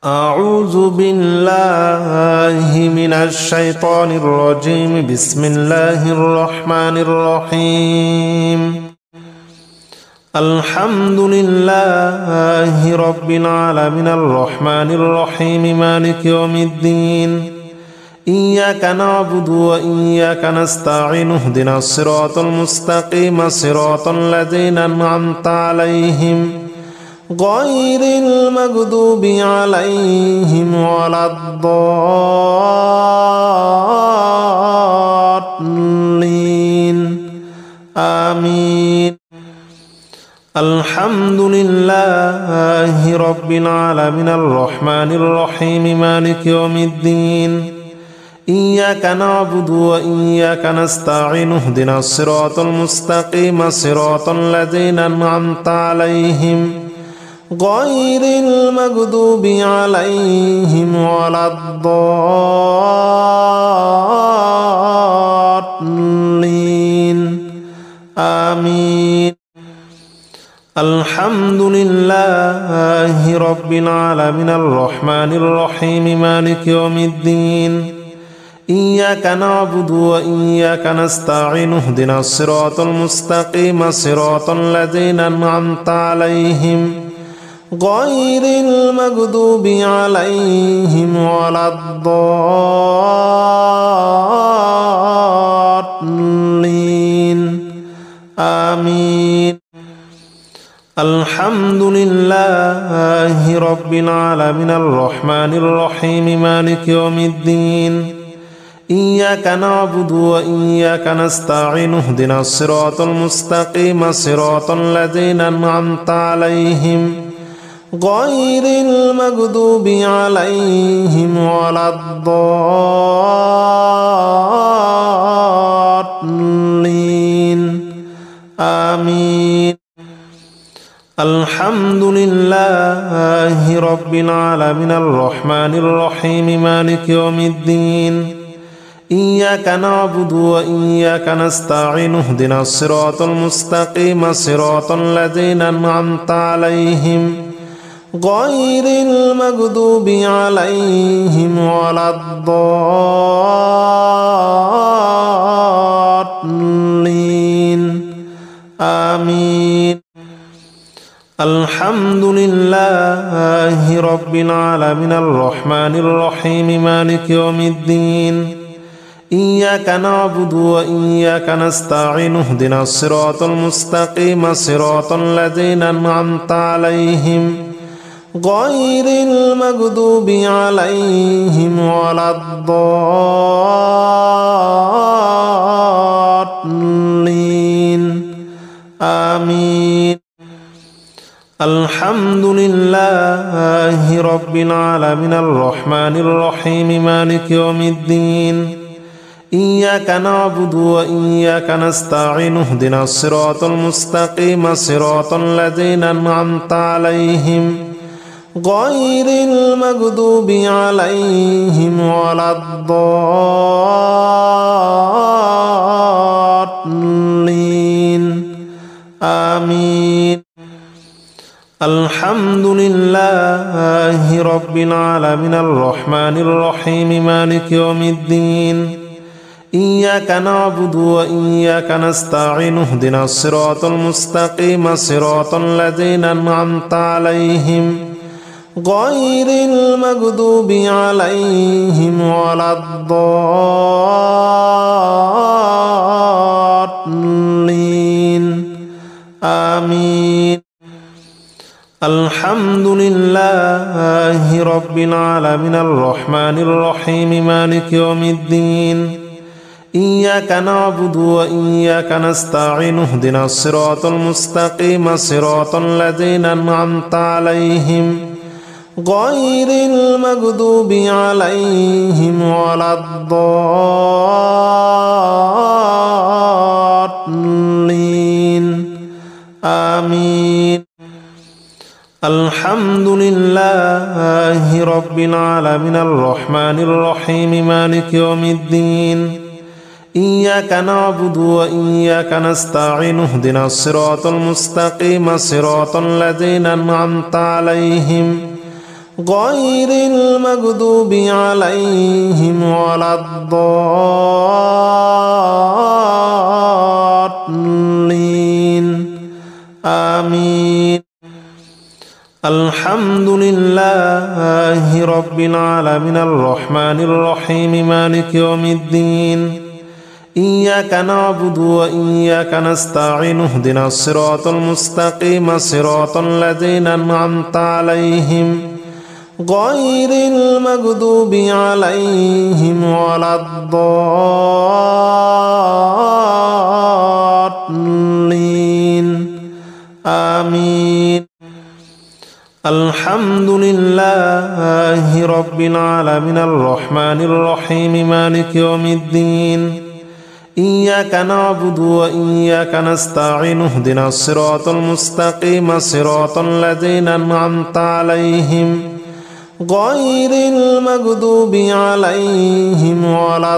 أعوذ بالله من الشيطان الرجيم. بسم الله الرحمن الرحيم. الحمد لله رب العالمين الرحمن الرحيم مالك يوم الدين. إياك نعبد وإياك نستعين. اهدنا الصراط المستقيم صراط الذين أنعمت عليهم غير المغضوب عليهم ولا الضالين آمين. الحمد لله رب العالمين الرحمن الرحيم مالك يوم الدين. إياك نعبد وإياك نستعين. اهدنا الصراط المستقيم صراط الذين أنعمت عليهم غير المغضوب عليهم ولا الضالين آمين. الحمد لله رب العالمين الرحمن الرحيم مالك يوم الدين. إياك نعبد وإياك نستعين. اهدنا الصراط المستقيم صراط الذين أنعمت عليهم غير المغضوب عليهم ولا الضالين آمين. الحمد لله رب العالمين الرحمن الرحيم مالك يوم الدين. إياك نعبد وإياك نستعين. اهدنا الصراط المستقيم صراط الذين أنعمت عليهم غير المغضوب عليهم ولا الضالين آمين. الحمد لله رب العالمين الرحمن الرحيم مالك يوم الدين. إياك نعبد وإياك نستعين. اهدنا الصراط المستقيم صراط الذين أنعمت عليهم غير المغضوب عليهم ولا الضالين آمين. الحمد لله رب العالمين الرحمن الرحيم مالك يوم الدين. إياك نعبد وإياك نستعين. اهدنا الصراط المستقيم صراط الذين أنعمت عليهم غير المغضوب عليهم ولا الضالين آمين. الحمد لله رب العالمين الرحمن الرحيم مالك يوم الدين. إياك نعبد وإياك نستعين. اهدنا الصراط المستقيم صراط الذين أنعمت عليهم غير المغضوب عليهم ولا الضالين آمين. الحمد لله رب العالمين الرحمن الرحيم مالك يوم الدين. إياك نعبد وإياك نستعين. اهدنا الصراط المستقيم صراط الذين أنعمت عليهم غير المغضوب عليهم ولا الضالين آمين. الحمد لله رب العالمين الرحمن الرحيم مالك يوم الدين. إياك نعبد وإياك نستعين. اهدنا الصراط المستقيم صراط الذين أنعمت عليهم غير المغضوب عليهم ولا الضالين آمين. الحمد لله رب العالمين الرحمن الرحيم مالك يوم الدين. إياك نعبد وإياك نستعين. اهدنا الصراط المستقيم صراط الذين أنعمت عليهم غير المغضوب عليهم غير المغضوب عليهم ولا الضالين آمين. الحمد لله رب العالمين الرحمن الرحيم مالك يوم الدين. إياك نعبد وإياك نستعين اهدنا الصراط المستقيم صراط الذين أنعمت عليهم غير المغضوب عليهم ولا الضالين آمين. الحمد لله رب العالمين الرحمن الرحيم مالك يوم الدين إياك نعبد وإياك نستعين اهدنا الصراط المستقيم صراط الذين أنعمت عليهم غير المغضوب عليهم ولا الضالين آمين. الحمد لله رب العالمين الرحمن الرحيم مالك يوم الدين إياك نعبد وإياك نستعين اهدنا الصراط المستقيم صراط الذين أنعمت عليهم غير المغضوب عليهم ولا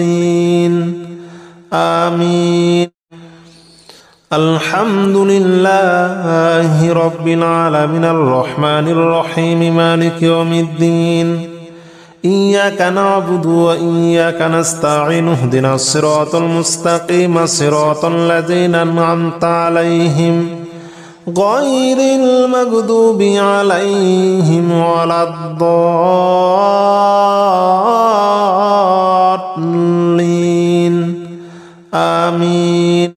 الضالين آمين. الحمد لله رب العالمين الرحمن الرحيم مالك يوم الدين إياك نعبد وإياك نستعين اهدنا الصراط المستقيم صراط الذين أنعمت عليهم غير المغضوب عليهم ولا الضالين آمين.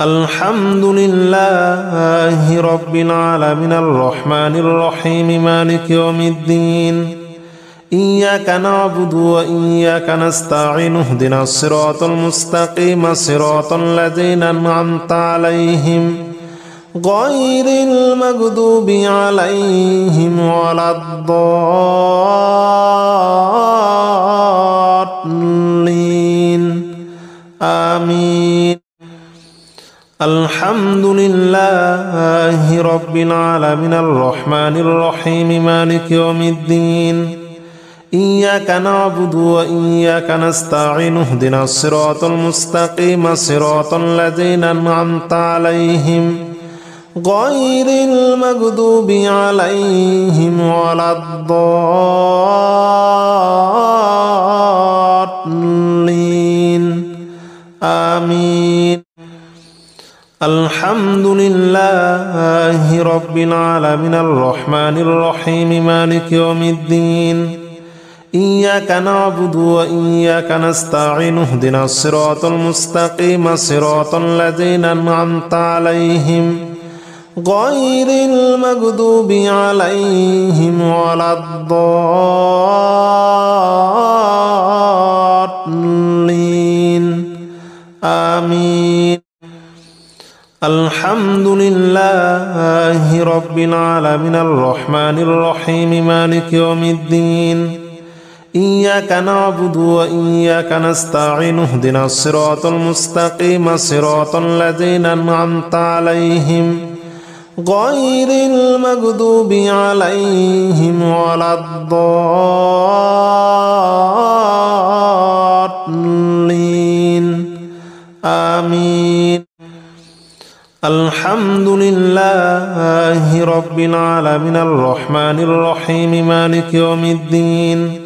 الحمد لله رب العالمين الرحمن الرحيم مالك يوم الدين إياك نعبد وإياك نستعين اهدنا الصراط المستقيم صراط الذين أنعمت عليهم غير المغضوب عليهم ولا الضالين آمين. الحمد لله رب العالمين الرحمن الرحيم مالك يوم الدين إياك نعبد وإياك نستعين اهدنا الصراط المستقيم صراط الذين أنعمت عليهم غير المغضوب عليهم ولا الضالين آمين. الحمد لله رب العالمين الرحمن الرحيم مالك يوم الدين إياك نعبد وإياك نستعين اهدنا الصراط المستقيم صراط الذين أنعمت عليهم غير المغضوب عليهم ولا الضالين آمين. الحمد لله رب العالمين الرحمن الرحيم مالك يوم الدين إياك نعبد وإياك نستعين اهدنا الصراط المستقيم صراط الذين أنعمت عليهم غير المغضوب عليهم ولا الضالين آمين. الحمد لله رب العالمين الرحمن الرحيم مالك يوم الدين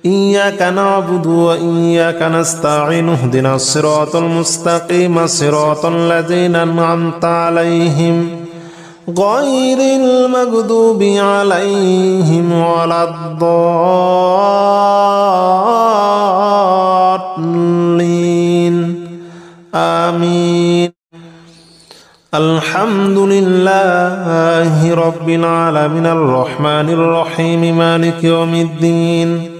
إياك نعبد وإياك نستعين اهدنا الصراط المستقيم صراط الذين أنعمت عليهم غير المغضوب عليهم ولا الضالين آمين. الحمد لله رب العالمين الرحمن الرحيم مالك يوم الدين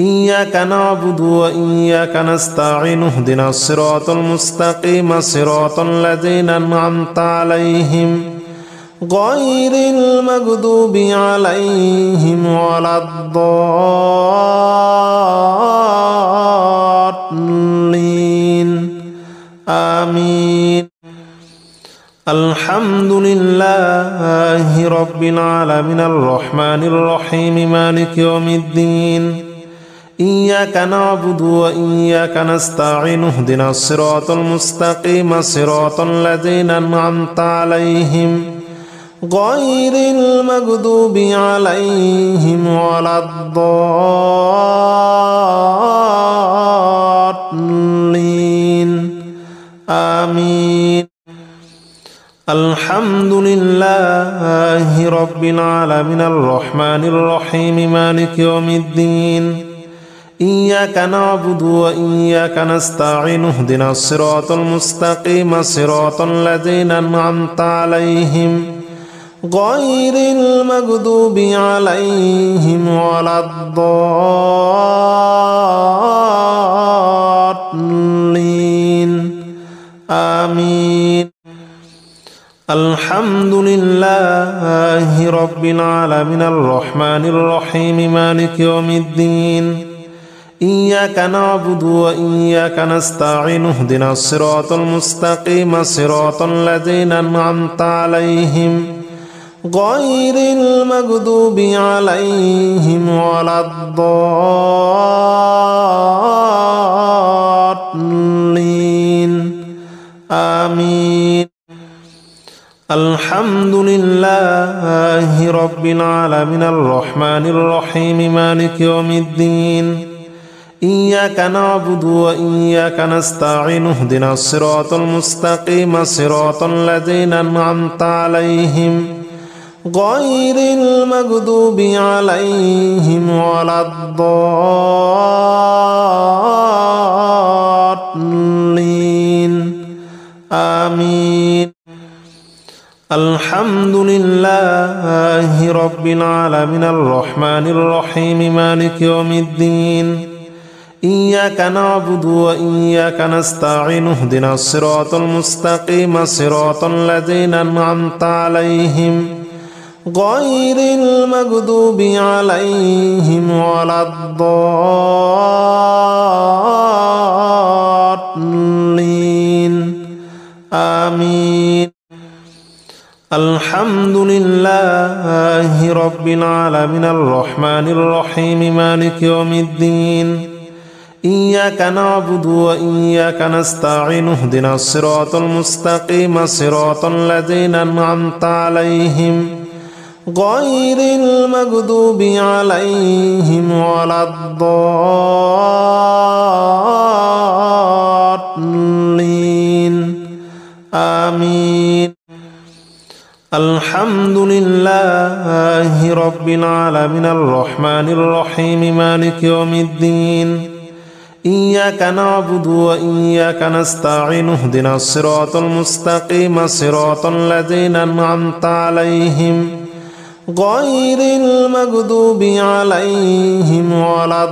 إياك نعبد وإياك نستعين اهدنا الصراط المستقيم صراط الذين أنعمت عليهم غير المغضوب عليهم ولا الضالين آمين. الحمد لله رب العالمين الرحمن الرحيم مالك يوم الدين إياك نعبد وإياك نستعين اهدنا الصراط المستقيم صراط الذين أنعمت عليهم غير المغضوب عليهم ولا الضالين آمين. الحمد لله رب العالمين الرحمن الرحيم مالك يوم الدين إياك نعبد وإياك نستعين اهدنا الصراط المستقيم صراط الذين أنعمت عليهم غير المغضوب عليهم ولا الضالين آمين. الحمد لله رب العالمين الرحمن الرحيم مالك يوم الدين إياك نعبد وإياك نستعين اهدنا الصراط المستقيم صراط الذين أنعمت عليهم غير المغضوب عليهم ولا الضالين آمين. الحمد لله رب العالمين الرحمن الرحيم مالك يوم الدين إياك نعبد وإياك نستعين اهدنا الصراط المستقيم صراط الذين أنعمت عليهم غير المغضوب عليهم ولا الضالين آمين. الحمد لله رب العالمين الرحمن الرحيم مالك يوم الدين إياك نعبد وإياك نستعين اهدنا الصراط المستقيم صراط الذين أنعمت عليهم غير المغضوب عليهم ولا الضالين آمين. الحمد لله رب العالمين الرحمن الرحيم مالك يوم الدين إياك نعبد وإياك نستعين اهدنا الصراط المستقيم صراط الذين أنعمت عليهم غير المغضوب عليهم ولا الضالين آمين. الحمد لله رب العالمين الرحمن الرحيم مالك يوم الدين إياك نعبد وإياك نستعين اهدنا الصراط المستقيم صراط الذين أنعمت عليهم غير المغضوب عليهم ولا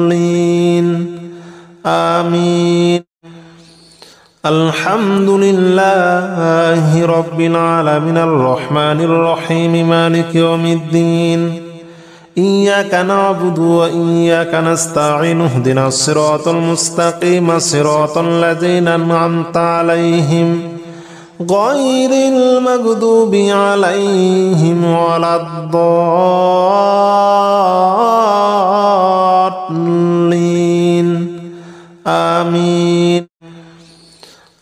الضالين آمين. الحمد لله رب العالمين الرحمن الرحيم مالك يوم الدين إياك نعبد وإياك نستعين اهدنا الصراط المستقيم صراط الذين أنعمت عليهم غير المغضوب عليهم ولا الضالين آمين.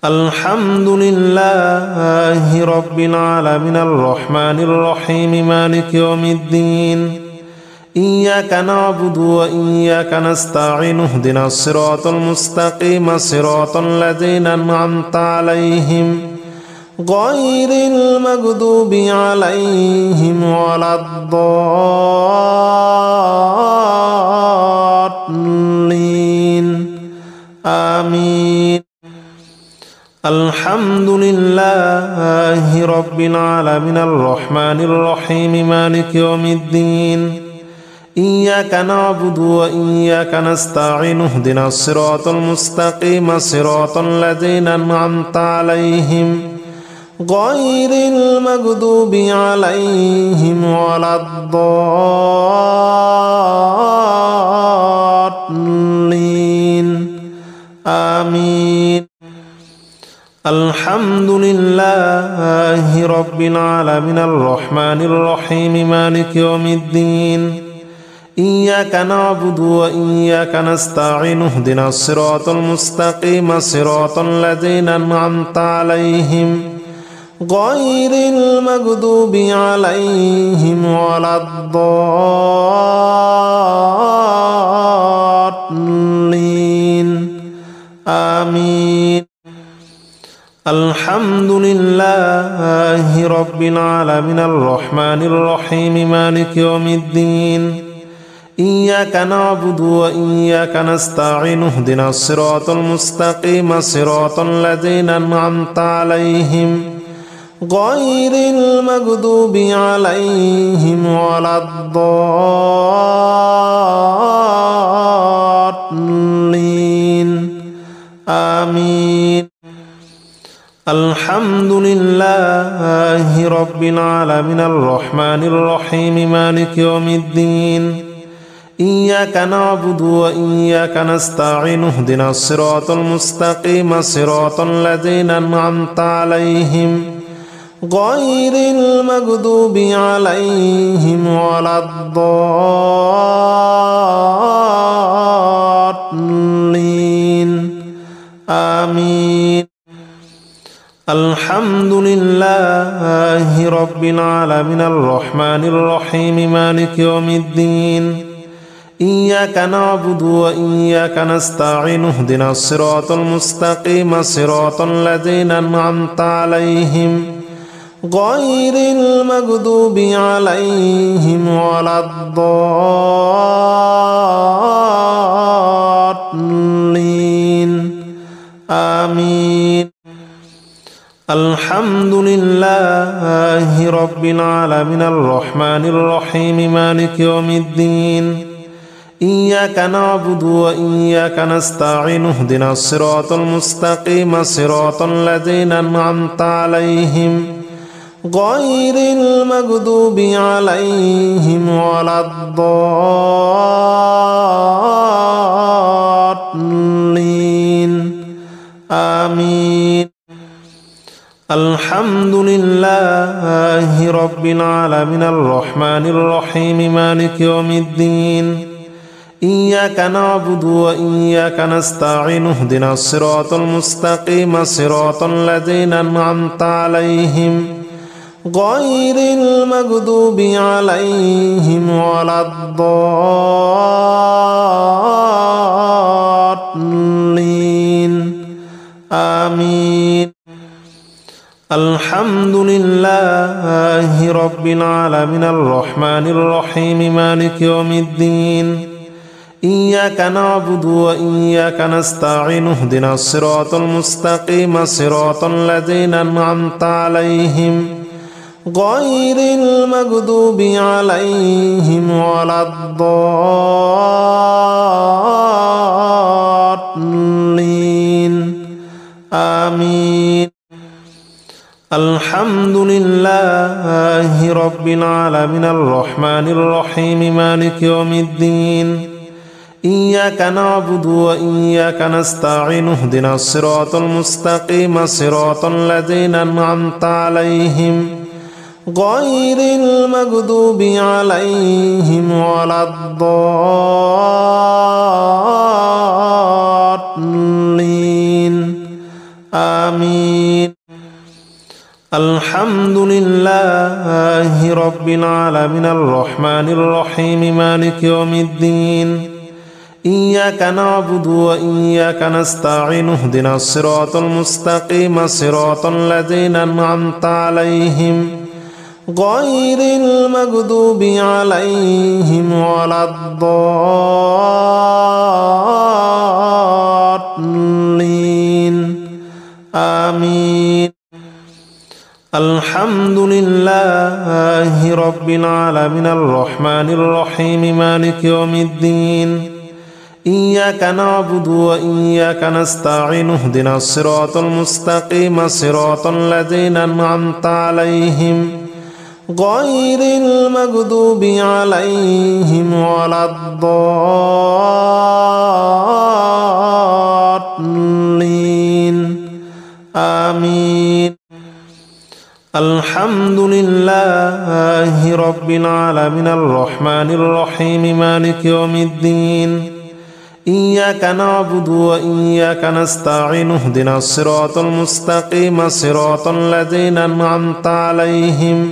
الحمد لله رب العالمين الرحمن الرحيم مالك يوم الدين إياك نعبد وإياك نستعين اهدنا الصراط المستقيم صراط الذين أنعمت عليهم غير المغضوب عليهم ولا الضالين آمين. الحمد لله رب العالمين الرحمن الرحيم مالك يوم الدين إياك نعبد وإياك نستعين اهدنا الصراط المستقيم صراط الذين أنعمت عليهم غير المغضوب عليهم ولا الضالين آمين. الحمد لله رب العالمين الرحمن الرحيم مالك يوم الدين إياك نعبد وإياك نستعين اهدنا الصراط المستقيم صراط الذين أنعمت عليهم غير المغضوب عليهم ولا الضالين آمين. الحمد لله رب العالمين الرحمن الرحيم مالك يوم الدين إياك نعبد وإياك نستعين اهدنا الصراط المستقيم صراط الذين أنعمت عليهم غير المغضوب عليهم ولا الضالين آمين. الحمد لله رب العالمين الرحمن الرحيم مالك يوم الدين إياك نعبد وإياك نستعين اهدنا الصراط المستقيم صراط الذين أنعمت عليهم غير المغضوب عليهم ولا الضالين آمين. الحمد لله رب العالمين الرحمن الرحيم مالك يوم الدين إياك نعبد وإياك نستعين اهدنا الصراط المستقيم صراط الذين أنعمت عليهم غير المغضوب عليهم ولا الضالين آمين. الحمد لله رب العالمين الرحمن الرحيم مالك يوم الدين إياك نعبد وإياك نستعين اهدنا الصراط المستقيم صراط الذين أنعمت عليهم غير المغضوب عليهم ولا الضالين آمين. الحمد لله رب العالمين الرحمن الرحيم مالك يوم الدين إياك نعبد وإياك نستعين اهدنا الصراط المستقيم صراط الذين أنعمت عليهم غير المغضوب عليهم ولا الضالين آمين. الحمد لله رب العالمين الرحمن الرحيم مالك يوم الدين إياك نعبد وإياك نستعين اهدنا الصراط المستقيم صراط الذين أنعمت عليهم غير المغضوب عليهم ولا الضالين آمين. الحمد لله رب العالمين الرحمن الرحيم مالك يوم الدين إياك نعبد وإياك نستعين اهدنا الصراط المستقيم صراط الذين أنعمت عليهم غير المغضوب عليهم ولا الضالين آمين. الحمد لله رب العالمين الرحمن الرحيم مالك يوم الدين إياك نعبد وإياك نستعين اهدنا الصراط المستقيم صراط الذين أنعمت عليهم غير المغضوب عليهم ولا الضالين آمين. الحمد لله رب العالمين الرحمن الرحيم مالك يوم الدين إياك نعبد وإياك نستعين اهدنا الصراط المستقيم صراط الذين أنعمت عليهم غير المغضوب عليهم ولا الضالين آمين. الحمد لله رب العالمين الرحمن الرحيم مالك يوم الدين إياك نعبد وإياك نستعين اهدنا الصراط المستقيم صراط الذين أنعمت عليهم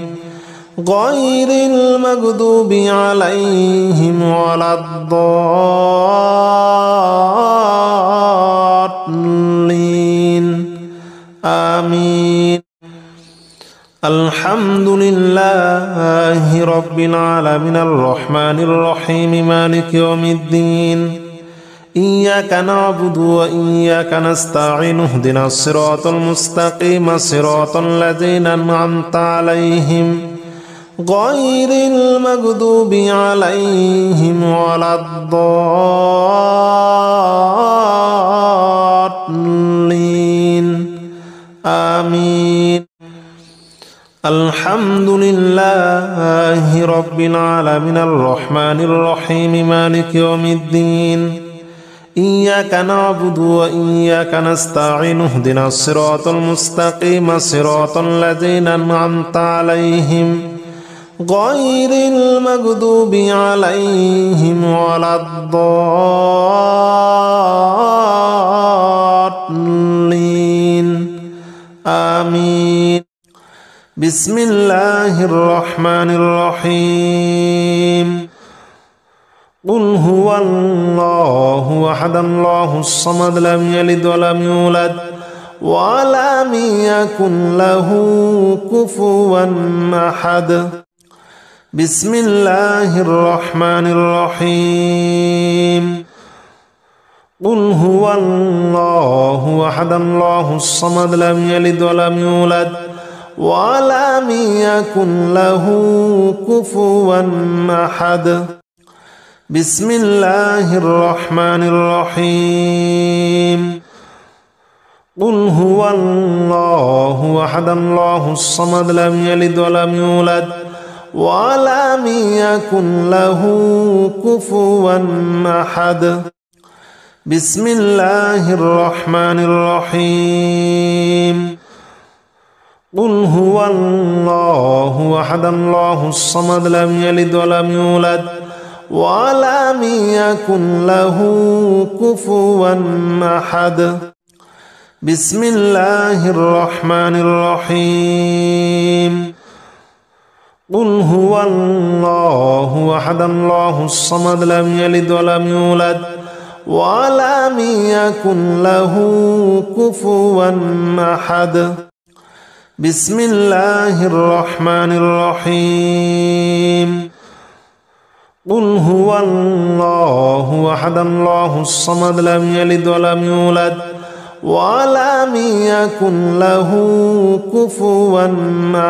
غير المغضوب عليهم ولا الضالين آمين. الحمد لله رب العالمين الرحمن الرحيم مالك يوم الدين إياك نعبد وإياك نستعين اهدنا الصراط المستقيم صراط الذين أنعمت عليهم غير المغضوب عليهم ولا الضالين آمين. الحمد لله رب العالمين الرحمن الرحيم مالك يوم الدين إياك نعبد وإياك نستعين اهدنا الصراط المستقيم صراط الذين أنعمت عليهم غير المغضوب عليهم ولا الضالين آمين. بسم الله الرحمن الرحيم. قل هو الله أحد الله الصمد لم يلد ولم يولد ولم يكن له كفوا أحد. بسم الله الرحمن الرحيم. قل هو الله أحد الله الصمد لم يلد ولم يولد ولم يكن له كفوا أحد. بسم الله الرحمن الرحيم. قل هو الله أحد الله الصمد لم يلد ولم يولد ولم يكن له كفوا أحد. بسم الله الرحمن الرحيم. قل هو الله أحد الله الصمد لم يلد ولم يولد ولم يكن له كفوا أحد. بسم الله الرحمن الرحيم. قل هو الله أحد الله الصمد لم يلد ولم يولد ولم يكن له كفوا أحد. بسم الله الرحمن الرحيم. قل هو الله أحد الله الصمد لم يلد ولم يولد ولم يكن له كفوا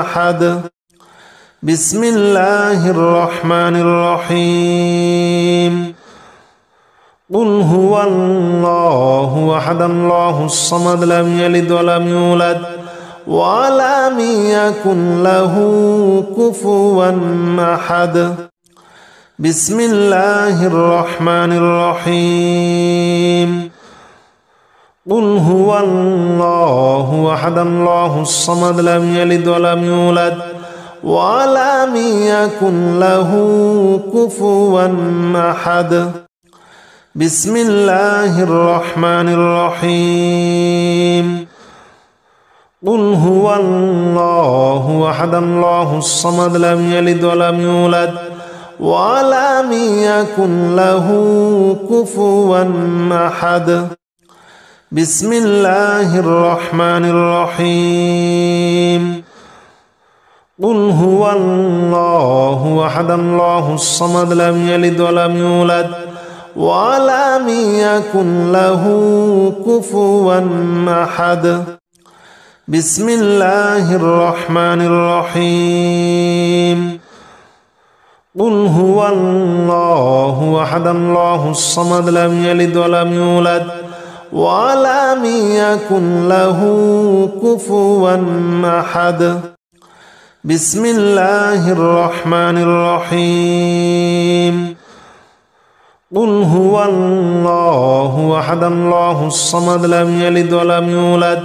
أحد. بسم الله الرحمن الرحيم. قل هو الله أحد الله الصمد لم يلد ولم يولد ولم يكن له كفوا أحد. بسم الله الرحمن الرحيم. قل هو الله أحد الله الصمد لم يلد ولم يولد ولم يكن له كفوا أحد. بسم الله الرحمن الرحيم. قل هو الله أحد الله الصمد لم يلد ولم يولد ولم يكن له كفوا أحد. بسم الله الرحمن الرحيم. قل هو الله أحد الله الصمد لم يلد ولم يولد ولم يكن له كفوا أحد. بسم الله الرحمن الرحيم. قل هو الله أحد الله الصمد لم يلد ولم يولد ولم يكن له كفوا أحد. بسم الله الرحمن الرحيم. قل هو الله أحد الله الصمد لم يلد ولم يولد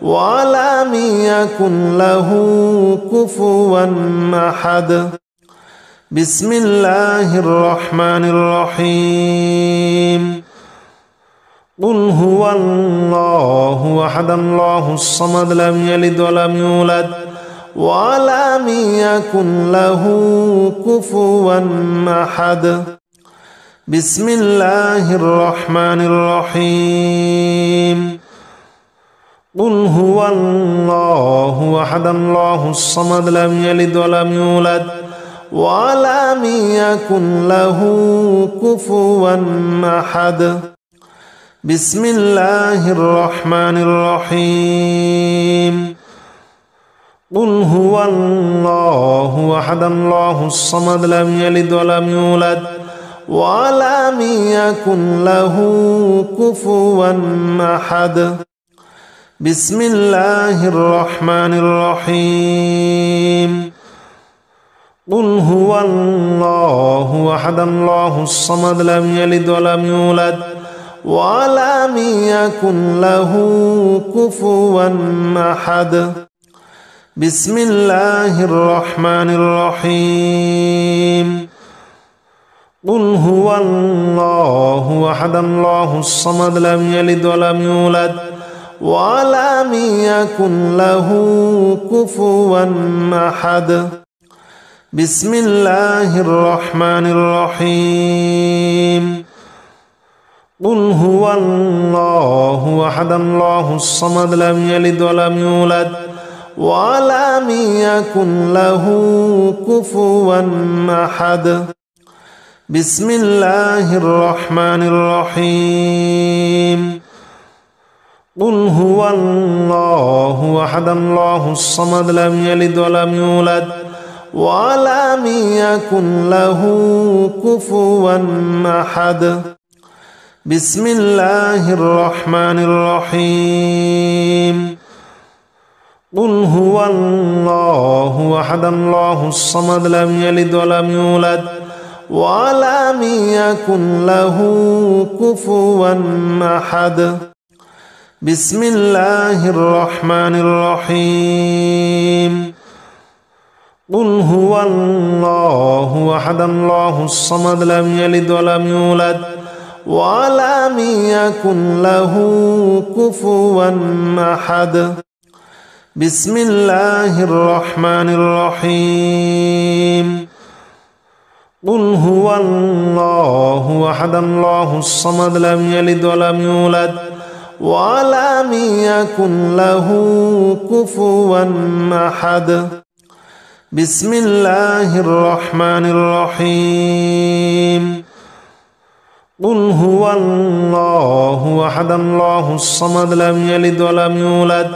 ولم يكن له كفوا أحد. بسم الله الرحمن الرحيم. قل هو الله أحد الله الصمد لم يلد ولم يولد ولم يكن له كفوا أحد. بسم الله الرحمن الرحيم. قل هو الله أحد الله الصمد لم يلد ولم يولد ولم يكن له كفوا أحد. بسم الله الرحمن الرحيم. قل هو الله أحد الله الصمد لم يلد ولم يولد ولم يكن له كفوا أحد. بسم الله الرحمن الرحيم. قل هو الله أحد الله الصمد لم يلد ولم يولد ولم يكن له كفوا أحد. بسم الله الرحمن الرحيم. قل هو الله أحد الله الصمد لم يلد ولم يولد ولم يكن له كفوا أحد. بسم الله الرحمن الرحيم. قل هو الله أحد الله الصمد لم يلد ولم يولد ولم يكن له كفوا أحد. بسم الله الرحمن الرحيم. قل هو الله أحد الله الصمد لم يلد ولم يولد ولم يكن له كفوا أحد. بسم الله الرحمن الرحيم. قل هو الله أحد الله الصمد لم يلد ولم يولد ولم يكن له كفوا أحد. بسم الله الرحمن الرحيم. قل هو الله أحد الله الصمد لم يلد ولم يولد ولم يكن له كفوا أحد. بسم الله الرحمن الرحيم. قل هو الله أحد الله الصمد لم يلد ولم يولد ولم يكن له كفوا أحد. بسم الله الرحمن الرحيم. قل هو الله أحد الله الصمد لم يلد ولم يولد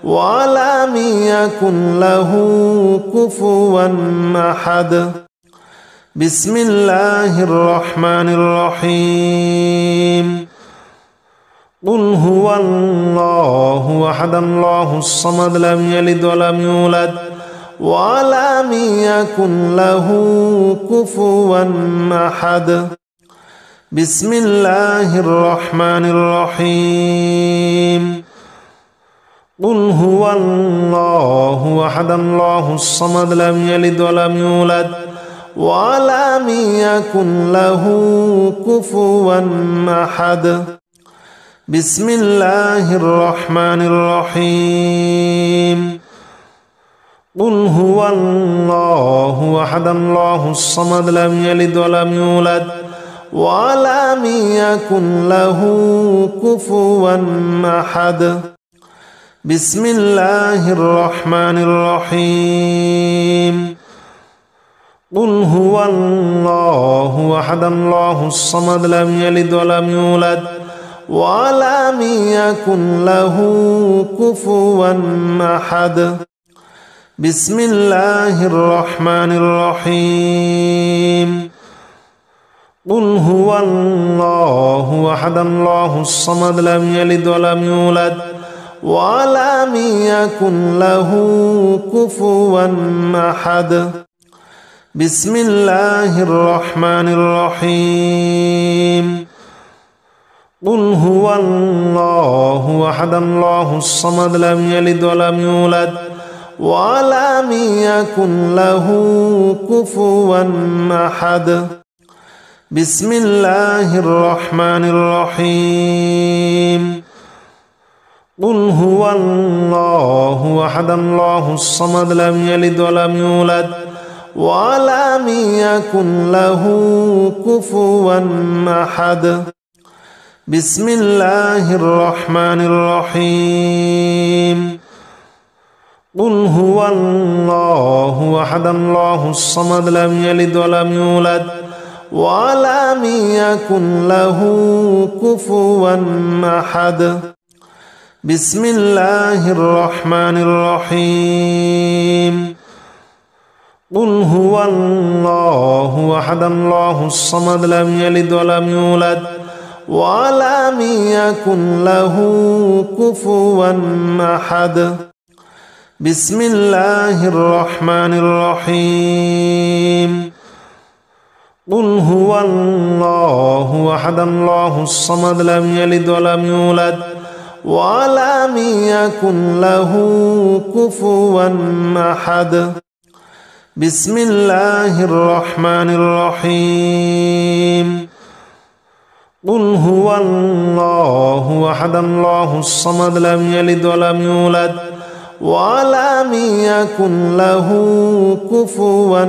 ولم يكن له كفوا أحد. بسم الله الرحمن الرحيم. قل هو الله أحد الله الصمد لم يلد ولم يولد ولم يكن له كفوا أحد. بسم الله الرحمن الرحيم. قل هو الله أحد الله الصمد لم يلد ولم يولد ولم يكن له كفوا أحد. بسم الله الرحمن الرحيم. قل هو الله أحد الله الصمد لم يلد ولم يولد ولم يكن له كفوا أحد. بسم الله الرحمن الرحيم. قل هو الله أحد الله الصمد لم يلد ولم يولد ولم يكن له كفوا أحد. بسم الله الرحمن الرحيم. قل هو الله أحد الله الصمد لم يلد ولم يولد ولم يكن له كفوا أحد. بسم الله الرحمن الرحيم. قل هو الله أحد الله الصمد لم يلد ولم يولد ولم يكن له كفوا أحد بسم الله الرحمن الرحيم قل هو الله أحد الله الصمد لم يلد ولم يولد ولم يكن له كفوا أحد بسم الله الرحمن الرحيم قل هو الله أحد الله الصمد لم يلد ولم يولد ولم يكن له كفوا أحد بسم الله الرحمن الرحيم قل هو الله أحد الله الصمد لم يلد ولم يولد ولم يكن له كفوا أحد بسم الله الرحمن الرحيم قل هو الله أحد الله الصمد لم يلد ولم يولد ولم يكن له كفوا أحد بسم الله الرحمن الرحيم قل هو الله أحد الله الصمد لم يلد ولم يولد ولم يكن له كفوا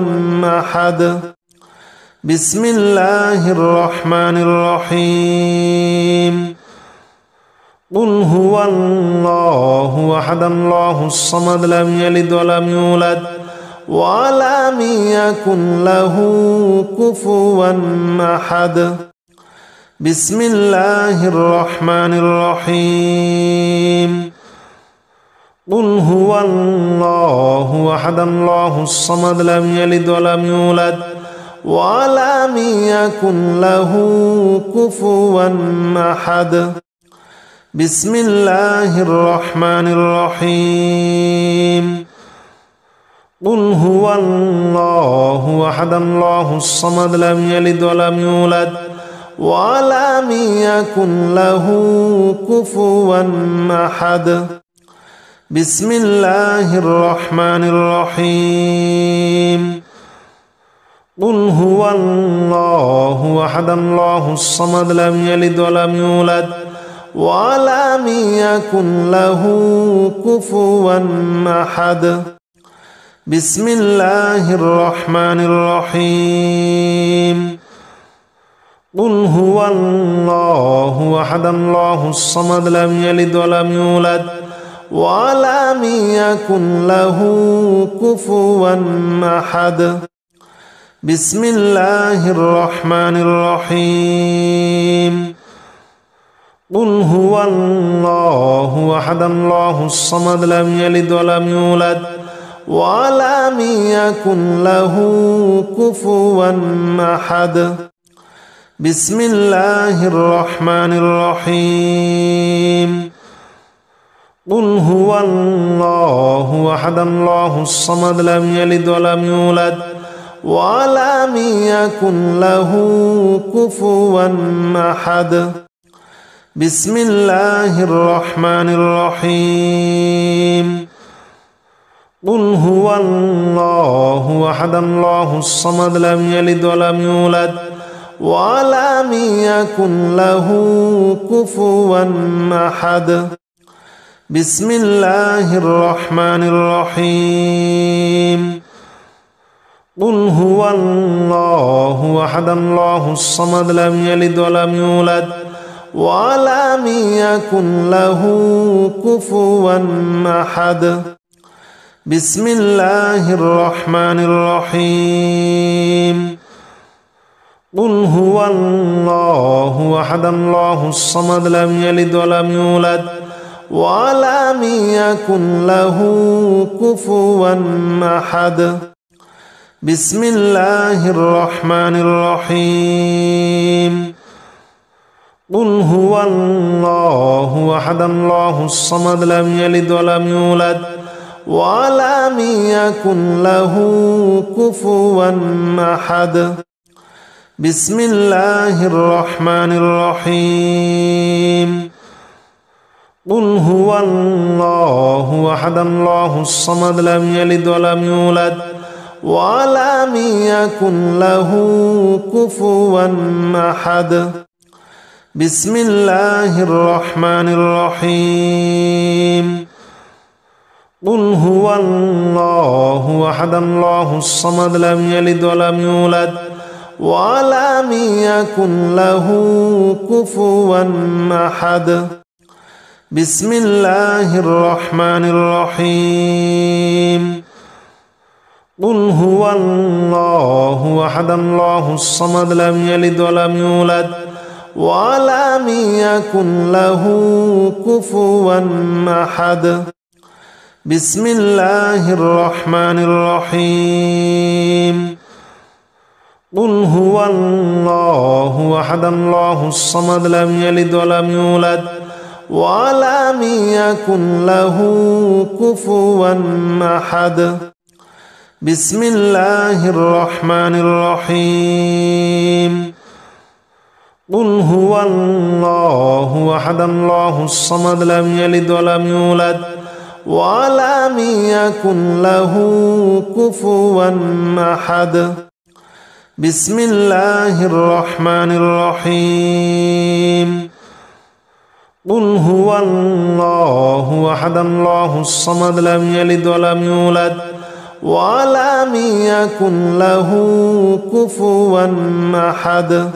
أحد بسم الله الرحمن الرحيم قل هو الله أحد الله الصمد لم يلد ولم يولد ولم يكن له كفوا أحد بسم الله الرحمن الرحيم قل هو الله أحد الله الصمد لم يلد ولم يولد ولم يكن له كفوا أحد بسم الله الرحمن الرحيم قل هو الله أحد الله الصمد لم يلد ولم يولد ولم يكن له كفوا أحد بسم الله الرحمن الرحيم قل هو الله أحد الله الصمد لم يلد ولم يولد ولم يكن له كفوا أحد بسم الله الرحمن الرحيم قل هو الله أحد الله الصمد لم يلد ولم يولد ولم يكن له كفوا أحد بسم الله الرحمن الرحيم قل هو الله أحد الله الصمد لم يلد ولم يولد ولم يكن له كفوا أحد بسم الله الرحمن الرحيم قل هو الله أحد الله الصمد لم يلد ولم يولد ولم يكن له كفوا أحد بسم الله الرحمن الرحيم قل هو الله أحد الله الصمد لم يلد ولم يولد ولم يكن له كفوا أحد بسم الله الرحمن الرحيم قل هو الله أحد الله الصمد لم يلد ولم يولد ولم يكن له كفوا أحد بسم الله الرحمن الرحيم قل هو الله أحد الله الصمد لم يلد ولم يولد ولم يكن له كفوا أحد بسم الله الرحمن الرحيم قل هو الله أحد الله الصمد لم يلد ولم يولد ولم يكن له كفوا أحد بسم الله الرحمن الرحيم قل هو الله أحد الله الصمد لم يلد ولم يولد ولم يكن له كفوا أحد بسم الله الرحمن الرحيم قل هو الله أحد الله الصمد لم يلد ولم يولد ولم يكن له كفوا أحد بسم الله الرحمن الرحيم قل هو الله أحد الله الصمد لم يلد ولم يولد ولم يكن له كفوا أحد بسم الله الرحمن الرحيم قل هو الله أحد الله الصمد لم يلد ولم يولد ولم يكن له كفوا أحد بسم الله الرحمن الرحيم قل هو الله أحد الله الصمد لم يلد ولم يولد ولم يكن له كفوا أحد بسم الله الرحمن الرحيم قل هو الله أحد الله الصمد لم يلد ولم يولد ولم يكن له كفوا أحد